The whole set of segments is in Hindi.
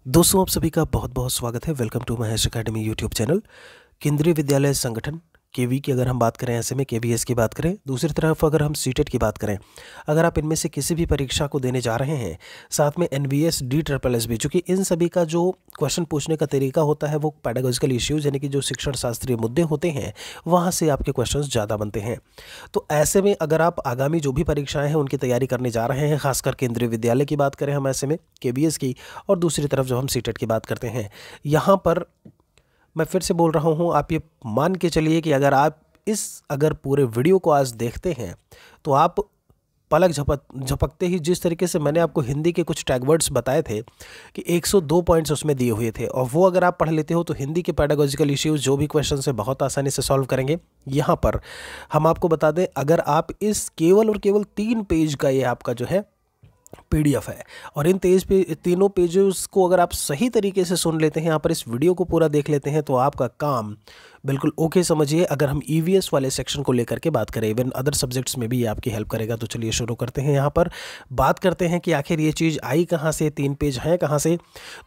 दोस्तों, आप सभी का बहुत बहुत स्वागत है। Welcome to Mahesh academy YouTube channel. Kendriya Vidyalaya संगठन केवी की अगर हम बात करें, ऐसे में केवीएस की बात करें, दूसरी तरफ अगर हम सीटेट की बात करें, अगर आप इनमें से किसी भी परीक्षा को देने जा रहे हैं, साथ में एनवीएस डी ट्रिपल एस भी, चूँकि इन सभी का जो क्वेश्चन पूछने का तरीका होता है वो पैडागोजिकल इश्यूज़ यानी कि जो शिक्षण शास्त्रीय मुद्दे होते हैं वहाँ से आपके क्वेश्चन ज़्यादा बनते हैं। तो ऐसे में अगर आप आगामी जो भी परीक्षाएं हैं उनकी तैयारी करने जा रहे हैं, खासकर केंद्रीय विद्यालय की बात करें हम ऐसे में केवीएस की, और दूसरी तरफ जो हम सीटेट की बात करते हैं, यहाँ पर मैं फिर से बोल रहा हूँ, आप ये मान के चलिए कि अगर पूरे वीडियो को आज देखते हैं तो आप पलक झपकते ही, जिस तरीके से मैंने आपको हिंदी के कुछ टैग वर्ड्स बताए थे कि 102 पॉइंट्स उसमें दिए हुए थे, और वो अगर आप पढ़ लेते हो तो हिंदी के पैडागोजिकल इश्यूज़ जो भी क्वेश्चन है बहुत आसानी से सॉल्व करेंगे। यहाँ पर हम आपको बता दें, अगर आप इस केवल और केवल 3 पेज का ये आपका जो है पीडीएफ है, और इन तीनों पेजेस को अगर आप सही तरीके से सुन लेते हैं, यहाँ पर इस वीडियो को पूरा देख लेते हैं, तो आपका काम बिल्कुल ओके समझिए। अगर हम ईवीएस वाले सेक्शन को लेकर के बात करें, इवन अदर सब्जेक्ट्स में भी ये आपकी हेल्प करेगा। तो चलिए शुरू करते हैं। यहाँ पर बात करते हैं कि आखिर ये चीज़ आई कहाँ से, 3 पेज हैं कहाँ से।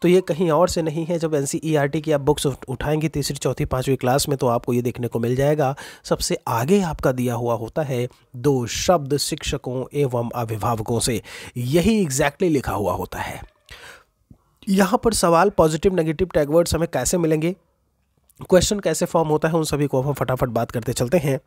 तो ये कहीं और से नहीं है। जब एनसीईआरटी की आप बुक्स उठाएंगे तीसरी चौथी पाँचवीं क्लास में, तो आपको ये देखने को मिल जाएगा, सबसे आगे आपका दिया हुआ होता है 2 शब्द शिक्षकों एवं अभिभावकों से। यही एग्जैक्टली लिखा हुआ होता है। यहाँ पर सवाल पॉजिटिव नेगेटिव टैगवर्ड्स हमें कैसे मिलेंगे, क्वेश्चन कैसे फॉर्म होता है, उन सभी को हम फटाफट बात करते चलते हैं।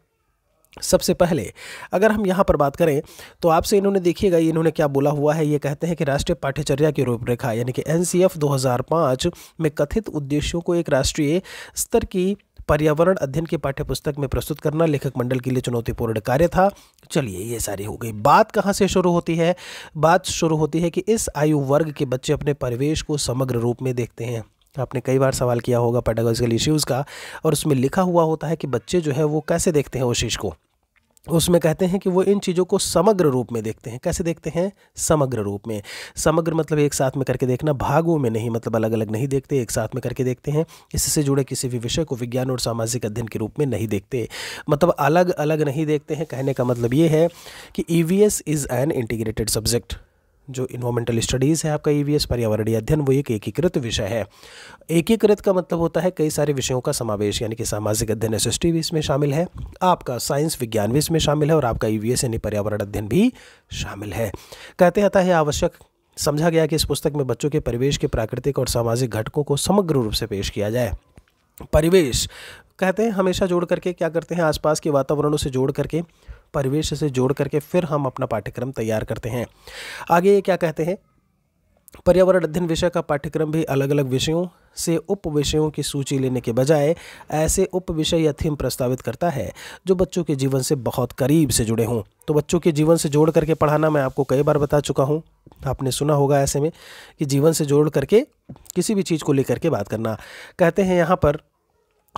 सबसे पहले अगर हम यहाँ पर बात करें तो आपसे इन्होंने देखिएगा, इन्होंने क्या बोला हुआ है। ये कहते हैं कि राष्ट्रीय पाठ्यचर्या की रूपरेखा यानी कि एनसीएफ 2005 में कथित उद्देश्यों को एक राष्ट्रीय स्तर की पर्यावरण अध्ययन की पाठ्यपुस्तक में प्रस्तुत करना लेखक मंडल के लिए चुनौतीपूर्ण कार्य था। चलिए, ये सारी हो गई। बात कहाँ से शुरू होती है? बात शुरू होती है कि इस आयु वर्ग के बच्चे अपने परिवेश को समग्र रूप में देखते हैं। आपने कई बार सवाल किया होगा पेडागोजिकल इश्यूज़ का, और उसमें लिखा हुआ होता है कि बच्चे जो है वो कैसे देखते हैं उस चीज़ को। उसमें कहते हैं कि वो इन चीज़ों को समग्र रूप में देखते हैं। कैसे देखते हैं? समग्र रूप में। समग्र मतलब एक साथ में करके देखना, भागों में नहीं, मतलब अलग अलग नहीं देखते, एक साथ में करके देखते हैं। इससे जुड़े किसी भी विषय को विज्ञान और सामाजिक अध्ययन के रूप में नहीं देखते, मतलब अलग अलग नहीं देखते हैं। कहने का मतलब ये है कि EVS is an integrated subject. जो इन्वायरमेंटल स्टडीज़ है आपका ईवीएस, पर्यावरणीय अध्ययन, वो एक एकीकृत विषय है। एकीकृत का मतलब होता है कई सारे विषयों का समावेश, यानी कि सामाजिक अध्ययन एसएसटी भी इसमें शामिल है, आपका साइंस विज्ञान भी इसमें शामिल है, और आपका ईवीएस यानी पर्यावरण अध्ययन भी शामिल है। कहते हैं अतः है आवश्यक समझा गया कि इस पुस्तक में बच्चों के परिवेश के प्राकृतिक और सामाजिक घटकों को समग्र रूप से पेश किया जाए। परिवेश कहते हैं हमेशा जोड़ करके क्या करते हैं, आसपास के वातावरणों से जोड़ करके, परिवेश से जोड़ करके फिर हम अपना पाठ्यक्रम तैयार करते हैं। आगे ये क्या कहते हैं, पर्यावरण अध्ययन विषय का पाठ्यक्रम भी अलग अलग विषयों से उप विषयों की सूची लेने के बजाय ऐसे उप विषय या थीम प्रस्तावित करता है जो बच्चों के जीवन से बहुत करीब से जुड़े हों। तो बच्चों के जीवन से जोड़ करके पढ़ाना मैं आपको कई बार बता चुका हूँ, आपने सुना होगा ऐसे में कि जीवन से जोड़ करके किसी भी चीज़ को लेकर के बात करना। कहते हैं यहाँ पर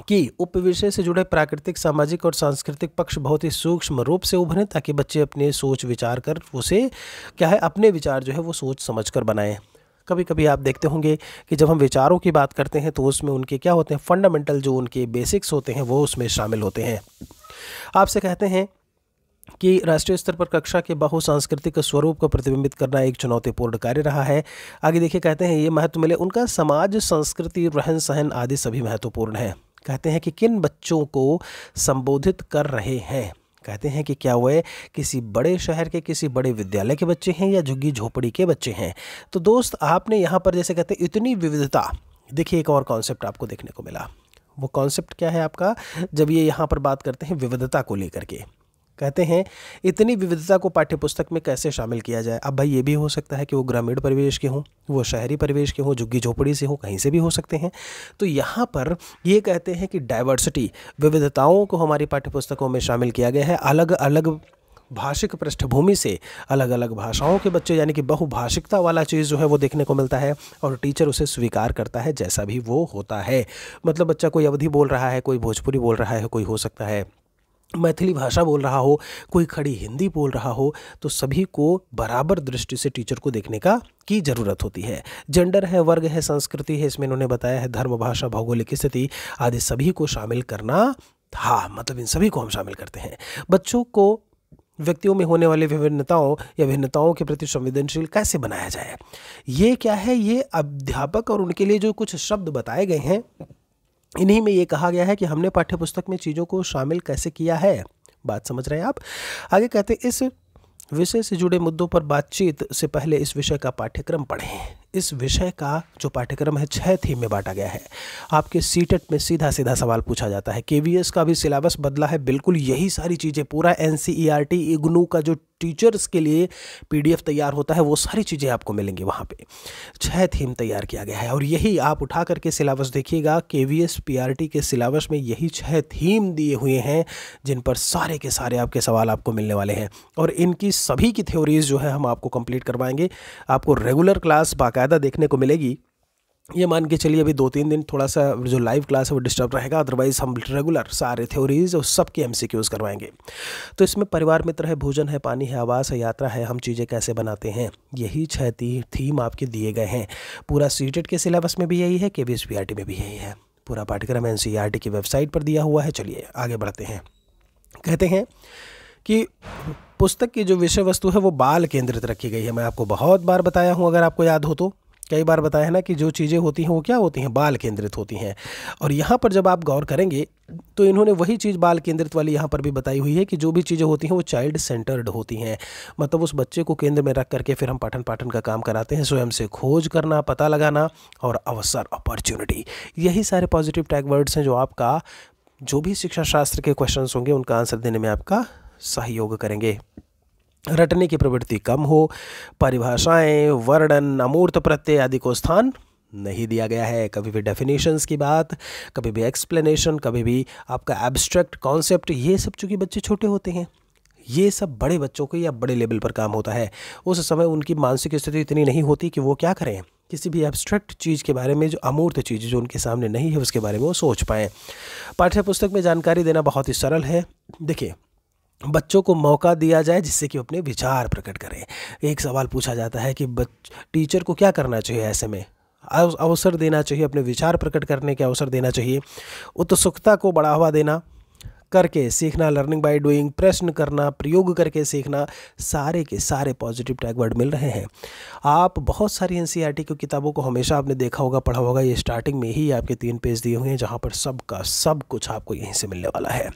कि उपविषय से जुड़े प्राकृतिक, सामाजिक और सांस्कृतिक पक्ष बहुत ही सूक्ष्म रूप से उभरें, ताकि बच्चे अपने सोच विचार कर उसे क्या है, अपने विचार जो है वो सोच समझ कर बनाएं। कभी कभी आप देखते होंगे कि जब हम विचारों की बात करते हैं तो उसमें उनके क्या होते हैं, फंडामेंटल जो उनके बेसिक्स होते हैं वो उसमें शामिल होते हैं। आपसे कहते हैं कि राष्ट्रीय स्तर पर कक्षा के बहुसांस्कृतिक स्वरूप को प्रतिबिंबित करना एक चुनौतीपूर्ण कार्य रहा है। आगे देखिए, कहते हैं ये महत्व मिले उनका समाज, संस्कृति, रहन सहन आदि सभी महत्वपूर्ण है। कहते हैं कि किन बच्चों को संबोधित कर रहे हैं। कहते हैं कि क्या वे किसी बड़े शहर के, किसी बड़े विद्यालय के बच्चे हैं या झुग्गी झोपड़ी के बच्चे हैं। तो दोस्त, आपने यहाँ पर जैसे कहते हैं इतनी विविधता, देखिए एक और कॉन्सेप्ट आपको देखने को मिला। वो कॉन्सेप्ट क्या है आपका, जब ये यहाँ पर बात करते हैं विविधता को लेकर के, कहते हैं इतनी विविधता को पाठ्यपुस्तक में कैसे शामिल किया जाए। अब भाई ये भी हो सकता है कि वो ग्रामीण परिवेश के हों, वो शहरी परिवेश के हों, झुग्गी झोपड़ी से हो, कहीं से भी हो सकते हैं। तो यहाँ पर ये कहते हैं कि डाइवर्सिटी, विविधताओं को हमारी पाठ्यपुस्तकों में शामिल किया गया है। अलग अलग भाषिक पृष्ठभूमि से अलग अलग भाषाओं के बच्चे, यानी कि बहुभाषिकता वाला चीज़ जो है वो देखने को मिलता है, और टीचर उसे स्वीकार करता है जैसा भी वो होता है। मतलब बच्चा कोई अवधी बोल रहा है, कोई भोजपुरी बोल रहा है, कोई हो सकता है मैथिली भाषा बोल रहा हो, कोई खड़ी हिंदी बोल रहा हो, तो सभी को बराबर दृष्टि से टीचर को देखने की ज़रूरत होती है। जेंडर है, वर्ग है, संस्कृति है, इसमें इन्होंने बताया है, धर्म, भाषा, भौगोलिक स्थिति आदि सभी को शामिल करना था। मतलब इन सभी को हम शामिल करते हैं। बच्चों को व्यक्तियों में होने वाली विभिन्नताओं या भिन्नताओं के प्रति संवेदनशील कैसे बनाया जाए। ये क्या है, ये अध्यापक और उनके लिए जो कुछ शब्द बताए गए हैं, इन्हीं में ये कहा गया है कि हमने पाठ्यपुस्तक में चीज़ों को शामिल कैसे किया है। बात समझ रहे हैं आप। आगे कहते हैं, इस विषय से जुड़े मुद्दों पर बातचीत से पहले इस विषय का पाठ्यक्रम पढ़ें। इस विषय का जो पाठ्यक्रम है 6 थीम में बांटा गया है। आपके सीटेट में सीधा सीधा सवाल पूछा जाता है। केवीएस का भी सिलेबस बदला है, बिल्कुल यही सारी चीज़ें, पूरा एनसीईआरटी इग्नू का जो टीचर्स के लिए पीडीएफ तैयार होता है वो सारी चीज़ें आपको मिलेंगी वहाँ पे। 6 थीम तैयार किया गया है और यही आप उठा करके सिलेबस देखिएगा, केवीएस पीआरटी के सिलेबस में यही 6 थीम दिए हुए हैं जिन पर सारे के सारे आपके सवाल आपको मिलने वाले हैं। और इनकी सभी की थ्योरीज जो है हम आपको कंप्लीट करवाएंगे। आपको रेगुलर क्लास बाकायदा देखने को मिलेगी। ये मान के चलिए अभी 2-3 दिन थोड़ा सा जो लाइव क्लास है वो डिस्टर्ब रहेगा, अदरवाइज़ हम रेगुलर सारे थ्योरीज और सबके एमसीक्यूज करवाएंगे। तो इसमें परिवार मित्र है, भोजन है, पानी है, आवास है, यात्रा है, हम चीज़ें कैसे बनाते हैं, यही 6 थीम आपके दिए गए हैं। पूरा सीटेट के सिलेबस में भी यही है, केवीएस पीआरटी में भी यही है। पूरा पाठ्यक्रम एनसीईआरटी की वेबसाइट पर दिया हुआ है। चलिए आगे बढ़ते हैं। कहते हैं कि पुस्तक की जो विषय वस्तु है वो बाल केंद्रित रखी गई है। मैं आपको बहुत बार बताया हूँ, अगर आपको याद हो तो कई बार बताया है ना कि जो चीज़ें होती हैं वो क्या होती हैं, बाल केंद्रित होती हैं। और यहाँ पर जब आप गौर करेंगे तो इन्होंने वही चीज़ बाल केंद्रित वाली यहाँ पर भी बताई हुई है कि जो भी चीज़ें होती हैं वो चाइल्ड सेंटर्ड होती हैं। मतलब उस बच्चे को केंद्र में रख करके फिर हम पठन पाठन का काम कराते हैं। स्वयं से खोज करना, पता लगाना और अवसर, अपॉर्चुनिटी, यही सारे पॉजिटिव टैग वर्ड्स हैं जो आपका जो भी शिक्षा शास्त्र के क्वेश्चंस होंगे उनका आंसर देने में आपका सहयोग करेंगे। रटने की प्रवृत्ति कम हो, परिभाषाएं, वर्णन, अमूर्त प्रत्यय आदि को स्थान नहीं दिया गया है। कभी भी डेफिनेशंस की बात, कभी भी एक्सप्लेनेशन, कभी भी आपका एब्स्ट्रैक्ट कॉन्सेप्ट, ये सब चूँकि बच्चे छोटे होते हैं, ये सब बड़े बच्चों को या बड़े लेवल पर काम होता है। उस समय उनकी मानसिक स्थिति इतनी नहीं होती कि वो क्या करें, किसी भी एब्स्ट्रैक्ट चीज़ के बारे में, जो अमूर्त चीज़ जो उनके सामने नहीं है उसके बारे में वो सोच पाएँ। पाठ्य पुस्तक में जानकारी देना बहुत ही सरल है। देखिए, बच्चों को मौका दिया जाए जिससे कि अपने विचार प्रकट करें। एक सवाल पूछा जाता है कि टीचर को क्या करना चाहिए, ऐसे में अवसर देना चाहिए, अपने विचार प्रकट करने के अवसर देना चाहिए, उत्सुकता को बढ़ावा देना, करके सीखना, लर्निंग बाय डूइंग, प्रश्न करना, प्रयोग करके सीखना, सारे के सारे पॉजिटिव टैग वर्ड मिल रहे हैं। आप बहुत सारी एनसीईआरटी की किताबों को हमेशा आपने देखा होगा, पढ़ा होगा, ये स्टार्टिंग में ही आपके 3 पेज दिए हुए हैं जहाँ पर सबका सब कुछ आपको यहीं से मिलने वाला है।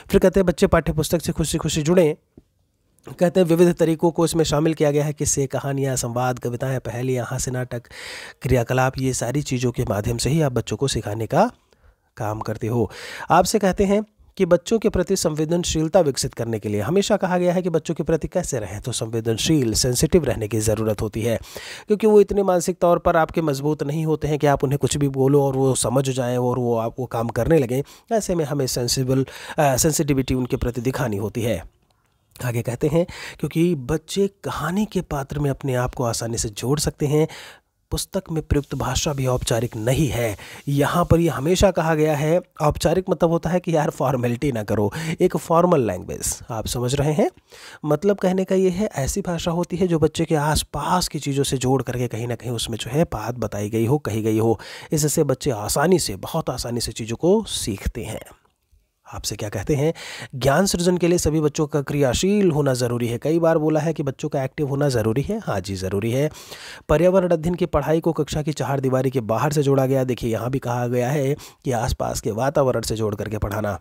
फिर कहते हैं बच्चे पाठ्य पुस्तक से खुशी खुशी जुड़ें। कहते हैं विविध तरीकों को इसमें शामिल किया गया है, किस्से, कहानियाँ, संवाद, कविताएँ, पहेलियाँ, हास्य नाटक, क्रियाकलाप, ये सारी चीज़ों के माध्यम से ही आप बच्चों को सिखाने का काम करते हो। आपसे कहते हैं कि बच्चों के प्रति संवेदनशीलता विकसित करने के लिए हमेशा कहा गया है कि बच्चों के प्रति कैसे रहें, तो संवेदनशील, सेंसिटिव रहने की ज़रूरत होती है, क्योंकि वो इतने मानसिक तौर पर आपके मजबूत नहीं होते हैं कि आप उन्हें कुछ भी बोलो और वो समझ जाएं और वो आपको काम करने लगें। ऐसे में हमें सेंसिटिविटी उनके प्रति दिखानी होती है। आगे कहते हैं क्योंकि बच्चे कहानी के पात्र में अपने आप को आसानी से जोड़ सकते हैं। पुस्तक में प्रयुक्त भाषा भी औपचारिक नहीं है। यहाँ पर ये हमेशा कहा गया है, औपचारिक मतलब होता है कि यार फॉर्मेलिटी ना करो, एक फॉर्मल लैंग्वेज, आप समझ रहे हैं। मतलब कहने का ये है, ऐसी भाषा होती है जो बच्चे के आसपास की चीज़ों से जोड़ करके कहीं ना कहीं उसमें जो है बात बताई गई हो, कही गई हो। इससे बच्चे आसानी से, बहुत आसानी से चीज़ों को सीखते हैं। आपसे क्या कहते हैं, ज्ञान सृजन के लिए सभी बच्चों का क्रियाशील होना ज़रूरी है। कई बार बोला है कि बच्चों का एक्टिव होना ज़रूरी है। हाँ जी, ज़रूरी है। पर्यावरण अध्ययन की पढ़ाई को कक्षा की 4 दीवारी के बाहर से जोड़ा गया। देखिए, यहाँ भी कहा गया है कि आसपास के वातावरण से जोड़ करके पढ़ाना।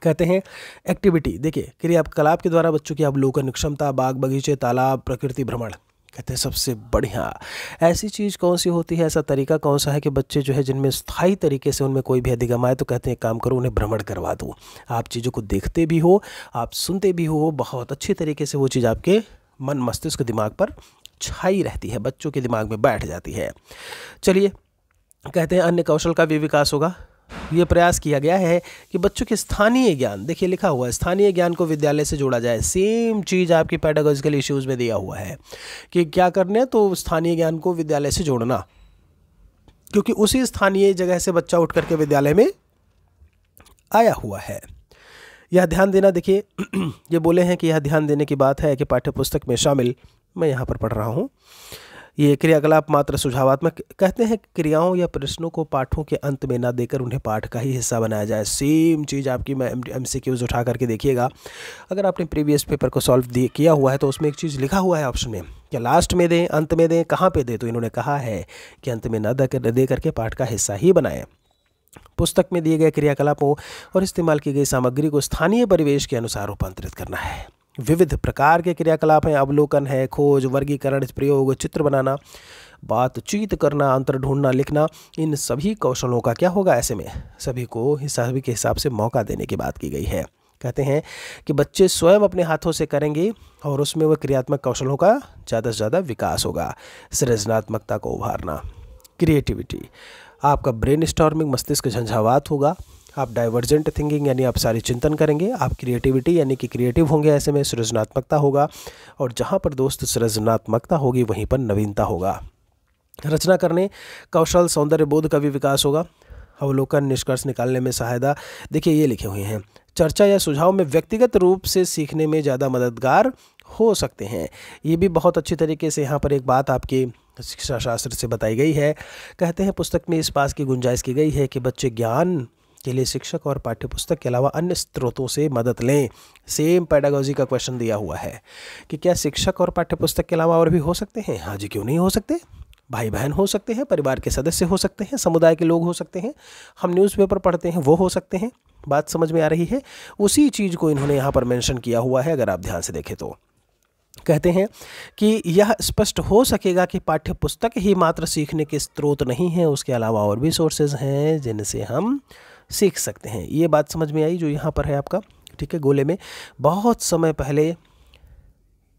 कहते हैं एक्टिविटी, देखिए क्रियाकलाप के द्वारा बच्चों की अवलोकन क्षमता, बाग बगीचे, तालाब, प्रकृति भ्रमण। कहते हैं सबसे बढ़िया ऐसी चीज़ कौन सी होती है, ऐसा तरीका कौन सा है कि बच्चे जो है जिनमें स्थायी तरीके से उनमें कोई भी अधिगम आए, तो कहते हैं काम करो, उन्हें भ्रमण करवा दो। आप चीज़ों को देखते भी हो, आप सुनते भी हो, बहुत अच्छी तरीके से वो चीज़ आपके मन, मस्तिष्क, दिमाग पर छाई रहती है, बच्चों के दिमाग में बैठ जाती है। चलिए, कहते हैं अन्य कौशल का भी विकास होगा। ये प्रयास किया गया है कि बच्चों के स्थानीय ज्ञान, देखिए लिखा हुआ है स्थानीय ज्ञान को विद्यालय से जोड़ा जाए। सेम चीज़ आपकी पेडागोजिकल इश्यूज़ में दिया हुआ है कि क्या करना है, तो स्थानीय ज्ञान को विद्यालय से जोड़ना, क्योंकि उसी स्थानीय जगह से बच्चा उठ करके विद्यालय में आया हुआ है। यह ध्यान देना, देखिए ये बोले हैं कि यह ध्यान देने की बात है कि पाठ्य पुस्तक में शामिल, मैं यहाँ पर पढ़ रहा हूँ, ये क्रियाकलाप मात्र सुझावात्मक कहते हैं क्रियाओं या प्रश्नों को पाठों के अंत में ना देकर उन्हें पाठ का ही हिस्सा बनाया जाए। सेम चीज़ आपकी MCQs उठा करके देखिएगा। अगर आपने प्रीवियस पेपर को सॉल्व किया हुआ है तो उसमें एक चीज़ लिखा हुआ है ऑप्शन में, क्या लास्ट में दें, अंत में दें, कहाँ पे दें, तो इन्होंने कहा है कि अंत में न दे करके पाठ का हिस्सा ही बनाएं। पुस्तक में दिए गए क्रियाकलापों और इस्तेमाल की गई सामग्री को स्थानीय परिवेश के अनुसार रूपांतरित करना है। विविध प्रकार के क्रियाकलाप हैं, अवलोकन है, खोज, वर्गीकरण, प्रयोग, चित्र बनाना, बातचीत करना, अंतर ढूंढना, लिखना। इन सभी कौशलों का क्या होगा, ऐसे में सभी के हिसाब से मौका देने की बात की गई है। कहते हैं कि बच्चे स्वयं अपने हाथों से करेंगे और उसमें वह क्रियात्मक कौशलों का ज़्यादा से ज़्यादा विकास होगा। सृजनात्मकता को उभारना, क्रिएटिविटी, आपका ब्रेनस्टॉर्मिंग, मस्तिष्क झंझावात होगा। आप डाइवर्जेंट थिंकिंग यानी आप सारी चिंतन करेंगे। आप क्रिएटिविटी यानी कि क्रिएटिव होंगे, ऐसे में सृजनात्मकता होगा। और जहाँ पर दोस्त सृजनात्मकता होगी वहीं पर नवीनता होगा। रचना करने, कौशल, सौंदर्य बोध का भी विकास होगा। अवलोकन, निष्कर्ष निकालने में सहायता। देखिए ये लिखे हुए हैं, चर्चा या सुझाव में व्यक्तिगत रूप से सीखने में ज़्यादा मददगार हो सकते हैं। ये भी बहुत अच्छी तरीके से यहाँ पर एक बात आपकी शिक्षा शास्त्र से बताई गई है। कहते हैं पुस्तक में इस बात की गुंजाइश की गई है कि बच्चे ज्ञान के लिए शिक्षक और पाठ्यपुस्तक के अलावा अन्य स्रोतों से मदद लें। सेम पेडागोजी का क्वेश्चन दिया हुआ है कि क्या शिक्षक और पाठ्यपुस्तक के अलावा और भी हो सकते हैं? हाँ जी, क्यों नहीं हो सकते। भाई बहन हो सकते हैं, परिवार के सदस्य हो सकते हैं, समुदाय के लोग हो सकते हैं, हम न्यूज़पेपर पढ़ते हैं वो हो सकते हैं। बात समझ में आ रही है? उसी चीज़ को इन्होंने यहाँ पर मेंशन किया हुआ है, अगर आप ध्यान से देखें तो। कहते हैं कि यह स्पष्ट हो सकेगा कि पाठ्यपुस्तक ही मात्र सीखने के स्रोत नहीं है, उसके अलावा और भी सोर्सेज हैं जिनसे हम सीख सकते हैं। ये बात समझ में आई जो यहाँ पर है आपका, ठीक है। गोले में बहुत समय पहले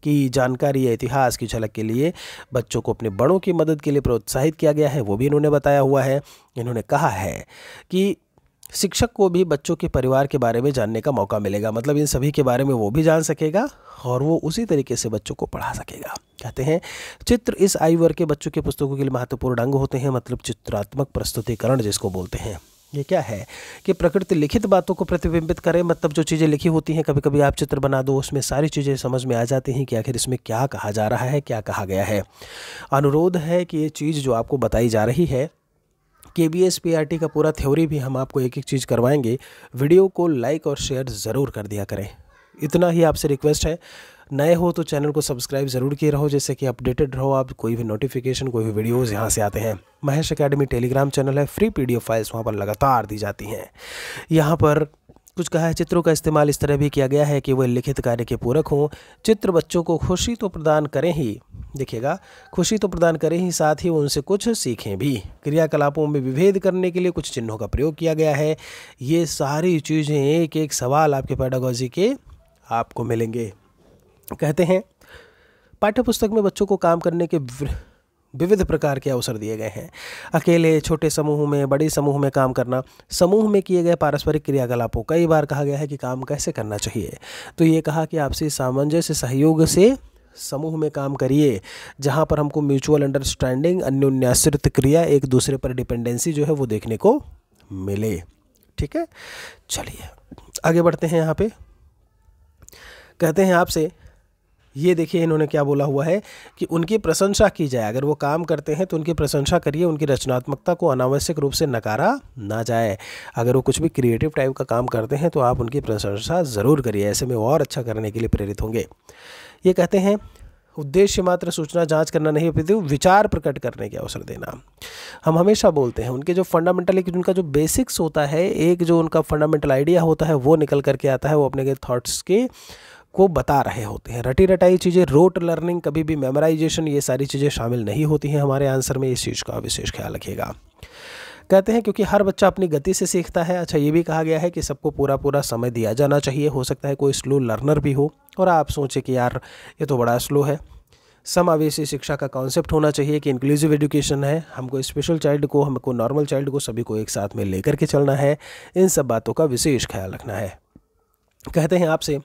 की जानकारी या इतिहास की झलक के लिए बच्चों को अपने बड़ों की मदद के लिए प्रोत्साहित किया गया है, वो भी इन्होंने बताया हुआ है। इन्होंने कहा है कि शिक्षक को भी बच्चों के परिवार के बारे में जानने का मौका मिलेगा, मतलब इन सभी के बारे में वो भी जान सकेगा और वो उसी तरीके से बच्चों को पढ़ा सकेगा। कहते हैं चित्र इस आयु वर्ग के बच्चों के पुस्तकों के लिए महत्वपूर्ण अंग होते हैं, मतलब चित्रात्मक प्रस्तुतिकरण जिसको बोलते हैं। ये क्या है कि प्रकृति लिखित बातों को प्रतिबिंबित करे, मतलब जो चीज़ें लिखी होती हैं, कभी कभी आप चित्र बना दो, उसमें सारी चीज़ें समझ में आ जाती हैं कि आखिर इसमें क्या कहा जा रहा है, क्या कहा गया है। अनुरोध है कि ये चीज़ जो आपको बताई जा रही है, KBS PRT का पूरा थ्योरी भी हम आपको एक एक चीज़ करवाएंगे। वीडियो को लाइक और शेयर ज़रूर कर दिया करें, इतना ही आपसे रिक्वेस्ट है। नए हो तो चैनल को सब्सक्राइब ज़रूर किए रहो, जिससे कि अपडेटेड रहो आप। कोई भी नोटिफिकेशन, कोई भी वीडियोज़ यहाँ से आते हैं। महेश एकेडमी टेलीग्राम चैनल है, फ्री PDF फाइल्स वहाँ पर लगातार दी जाती हैं। यहाँ पर कुछ कहा है, चित्रों का इस्तेमाल इस तरह भी किया गया है कि वह लिखित कार्य के पूरक हों। चित्र बच्चों को खुशी तो प्रदान करें ही, देखिएगा, खुशी तो प्रदान करें ही, साथ ही वो उनसे कुछ सीखें भी। क्रियाकलापों में विभेद करने के लिए कुछ चिन्हों का प्रयोग किया गया है। ये सारी चीज़ें, एक एक सवाल आपके पेडागोजी के आपको मिलेंगे। कहते हैं पाठ्यपुस्तक में बच्चों को काम करने के विविध प्रकार के अवसर दिए गए हैं। अकेले, छोटे समूह में, बड़े समूह में काम करना, समूह में किए गए पारस्परिक क्रियाकलापों। कई बार कहा गया है कि काम कैसे करना चाहिए, तो ये कहा कि आपसी सामंजस्य सहयोग से समूह में काम करिए, जहाँ पर हमको म्यूचुअल अंडरस्टैंडिंग, अन्योन्याश्रित क्रिया, एक दूसरे पर डिपेंडेंसी जो है वो देखने को मिले। ठीक है, चलिए आगे बढ़ते हैं। यहाँ पे कहते हैं आपसे, ये देखिए इन्होंने क्या बोला हुआ है कि उनकी प्रशंसा की जाए। अगर वो काम करते हैं तो उनकी प्रशंसा करिए, उनकी रचनात्मकता को अनावश्यक रूप से नकारा ना जाए। अगर वो कुछ भी क्रिएटिव टाइप का काम करते हैं तो आप उनकी प्रशंसा ज़रूर करिए, ऐसे में वो और अच्छा करने के लिए प्रेरित होंगे। ये कहते हैं उद्देश्य मात्र सूचना जांच करना नहीं, अपितु विचार प्रकट करने के अवसर देना। हम हमेशा बोलते हैं उनके जो फंडामेंटल, उनका जो बेसिक्स होता है, एक जो उनका फंडामेंटल आइडिया होता है वो निकल करके आता है, वो अपने के थॉट्स के को बता रहे होते हैं। रटी रटाई चीज़ें, रोट लर्निंग, कभी भी मेमोराइजेशन, ये सारी चीज़ें शामिल नहीं होती हैं हमारे आंसर में। इस चीज़ का विशेष ख्याल रखिएगा। कहते हैं क्योंकि हर बच्चा अपनी गति से सीखता है। अच्छा, ये भी कहा गया है कि सबको पूरा समय दिया जाना चाहिए। हो सकता है कोई स्लो लर्नर भी हो और आप सोचें कि यार ये तो बड़ा स्लो है। समावेशी शिक्षा का कॉन्सेप्ट होना चाहिए कि इंक्लूसिव एजुकेशन है, हमको स्पेशल चाइल्ड को, हमको नॉर्मल चाइल्ड को, सभी को एक साथ में लेकर के चलना है। इन सब बातों का विशेष ख्याल रखना है। कहते हैं आपसे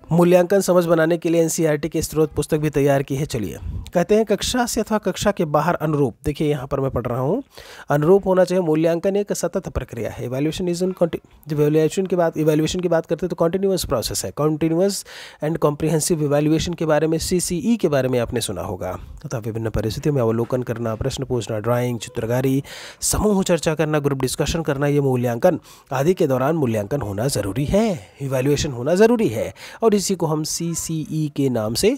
मूल्यांकन समझ बनाने के लिए एनसीईआरटी की स्रोत पुस्तक भी तैयार की है। चलिए, कहते हैं कक्षा से अथवा कक्षा के बाहर अनुरूप। देखिए यहाँ पर मैं पढ़ रहा हूँ, अनुरूप होना चाहिए। मूल्यांकन एक सतत प्रक्रिया है। इवैल्यूएशन इज इवैल्यूएशन की बात करते हैं तो कॉन्टिन्यूअस प्रोसेस है। कॉन्टिन्यूअस एंड कॉम्प्रिहेंसिव इवैल्यूएशन के बारे में, सीसीई के बारे में आपने सुना होगा। तथा विभिन्न परिस्थितियों में अवलोकन करना, प्रश्न पूछना, ड्राइंग, चित्रकारी, समूह चर्चा करना, ग्रुप डिस्कशन करना, ये मूल्यांकन आदि के दौरान मूल्यांकन होना ज़रूरी है, इवैल्यूएशन होना ज़रूरी है, और इसी को हम सीसीई के नाम से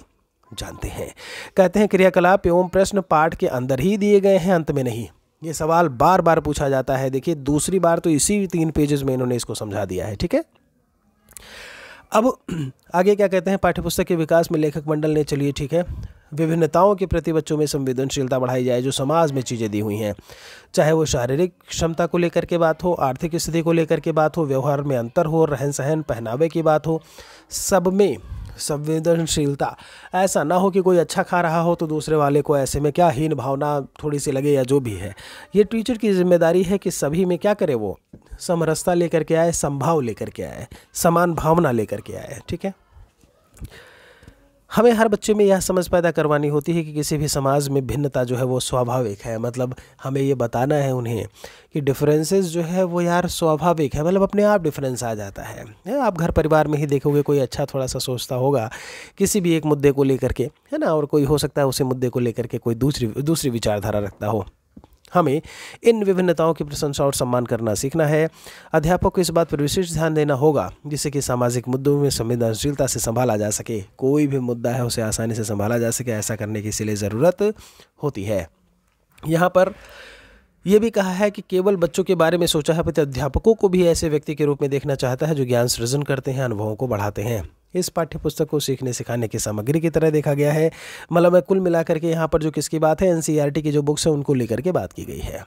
जानते हैं। कहते हैं क्रियाकलाप एवं प्रश्न पाठ के अंदर ही दिए गए हैं, अंत में नहीं। ये सवाल बार बार पूछा जाता है। देखिए दूसरी बार तो इसी 3 पेजेस में इन्होंने इसको समझा दिया है। ठीक है, अब आगे क्या कहते हैं, पाठ्यपुस्तक के विकास में लेखक मंडल ने, चलिए ठीक है, विभिन्नताओं के प्रति बच्चों में संवेदनशीलता बढ़ाई जाए। जो समाज में चीज़ें दी हुई हैं, चाहे वो शारीरिक क्षमता को लेकर के बात हो, आर्थिक स्थिति को लेकर के बात हो, व्यवहार में अंतर हो, रहन सहन पहनावे की बात हो, सब में संवेदनशीलता। ऐसा ना हो कि कोई अच्छा खा रहा हो तो दूसरे वाले को ऐसे में क्या हीन भावना थोड़ी सी लगे, या जो भी है। ये टीचर की जिम्मेदारी है कि सभी में क्या करे, वो समरसता लेकर के आए, समभाव लेकर के आए, समान भावना लेकर के आए। ठीक है, हमें हर बच्चे में यह समझ पैदा करवानी होती है कि किसी भी समाज में भिन्नता जो है वो स्वाभाविक है। मतलब हमें ये बताना है उन्हें कि डिफरेंसेस जो है वो यार स्वाभाविक है, मतलब अपने आप डिफरेंस आ जाता है। आप घर परिवार में ही देखोगे, कोई अच्छा थोड़ा सा सोचता होगा किसी भी एक मुद्दे को लेकर के, है ना, और कोई हो सकता है उसी मुद्दे को लेकर के कोई दूसरी विचारधारा रखता हो। हमें इन विभिन्नताओं की प्रशंसा और सम्मान करना सीखना है। अध्यापक को इस बात पर विशेष ध्यान देना होगा जिससे कि सामाजिक मुद्दों में संवेदनशीलता से संभाला जा सके। कोई भी मुद्दा है उसे आसानी से संभाला जा सके, ऐसा करने की इसीलिए ज़रूरत होती है। यहाँ पर यह भी कहा है कि केवल बच्चों के बारे में सोचा है, पर अध्यापकों को भी ऐसे व्यक्ति के रूप में देखना चाहता है जो ज्ञान सृजन करते हैं, अनुभवों को बढ़ाते हैं। इस पाठ्यपुस्तक को सीखने सिखाने की सामग्री की तरह देखा गया है। मतलब मैं कुल मिलाकर के यहाँ पर जो किसकी बात है, एनसीईआरटी की जो बुक्स है उनको लेकर के बात की गई है।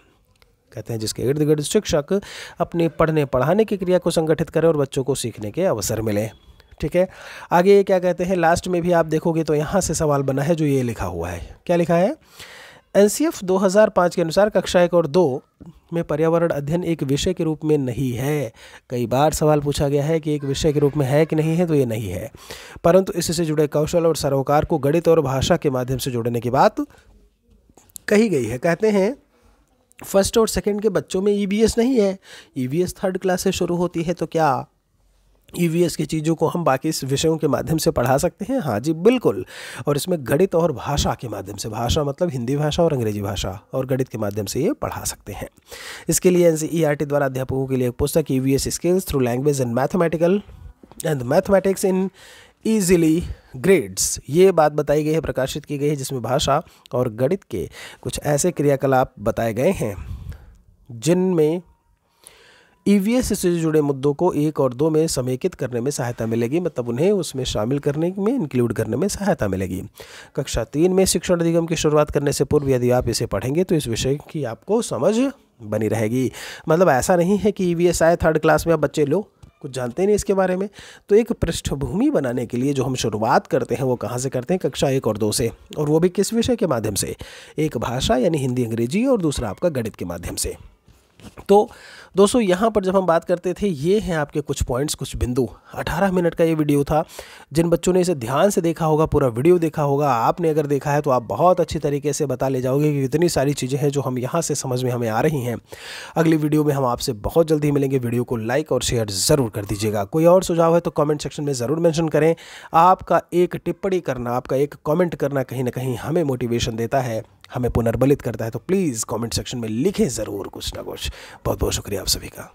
कहते हैं जिसके इर्द गिर्द शिक्षक अपने पढ़ने पढ़ाने की क्रिया को संगठित करें और बच्चों को सीखने के अवसर मिले। ठीक है, आगे क्या कहते हैं, लास्ट में भी आप देखोगे तो यहाँ से सवाल बना है जो ये लिखा हुआ है। क्या लिखा है, एनसीएफ 2005 के अनुसार कक्षा 1 और 2 में पर्यावरण अध्ययन एक विषय के रूप में नहीं है। कई बार सवाल पूछा गया है कि एक विषय के रूप में है कि नहीं है, तो ये नहीं है, परंतु इससे जुड़े कौशल और सरोकार को गणित और भाषा के माध्यम से जोड़ने की बात कही गई है। कहते हैं फर्स्ट और सेकंड के बच्चों में ईवीएस नहीं है, ईवीएस 3rd क्लास से शुरू होती है, तो क्या ईवीएस की चीज़ों को हम बाकी विषयों के माध्यम से पढ़ा सकते हैं? हाँ जी बिल्कुल, और इसमें गणित और भाषा के माध्यम से, भाषा मतलब हिंदी भाषा और अंग्रेजी भाषा, और गणित के माध्यम से ये पढ़ा सकते हैं। इसके लिए एनसीईआरटी द्वारा अध्यापकों के लिए एक पुस्तक EVS skills through language and mathematics in easily grades, ये बात बताई गई है, प्रकाशित की गई है, जिसमें भाषा और गणित के कुछ ऐसे क्रियाकलाप बताए गए हैं जिनमें ईवीएस से जुड़े मुद्दों को 1 और 2 में समेकित करने में सहायता मिलेगी, मतलब उन्हें उसमें शामिल करने में, इंक्लूड करने में सहायता मिलेगी। कक्षा 3 में शिक्षण अधिगम की शुरुआत करने से पूर्व यदि आप इसे पढ़ेंगे तो इस विषय की आपको समझ बनी रहेगी। मतलब ऐसा नहीं है कि ईवीएस आए 3rd क्लास में, अब बच्चे लो कुछ जानते नहीं इसके बारे में। तो एक पृष्ठभूमि बनाने के लिए जो हम शुरुआत करते हैं वो कहाँ से करते हैं, कक्षा 1 और 2 से, और वो भी किस विषय के माध्यम से, एक भाषा यानी हिंदी अंग्रेजी और दूसरा आपका गणित के माध्यम से। तो दोस्तों यहाँ पर जब हम बात करते थे, ये हैं आपके कुछ पॉइंट्स, कुछ बिंदु। 18 मिनट का ये वीडियो था। जिन बच्चों ने इसे ध्यान से देखा होगा, पूरा वीडियो देखा होगा, आपने अगर देखा है तो आप बहुत अच्छी तरीके से बता ले जाओगे कि इतनी सारी चीज़ें हैं जो हम यहाँ से समझ में हमें आ रही हैं। अगली वीडियो में हम आपसे बहुत जल्दी मिलेंगे। वीडियो को लाइक और शेयर ज़रूर कर दीजिएगा। कोई और सुझाव है तो कमेंट सेक्शन में ज़रूर मेंशन करें। आपका एक टिप्पणी करना, आपका एक कमेंट करना कहीं ना कहीं हमें मोटिवेशन देता है, हमें पुनर्बलित करता है। तो प्लीज़ कमेंट सेक्शन में लिखें ज़रूर कुछ ना कुछ। बहुत बहुत शुक्रिया आप सभी का।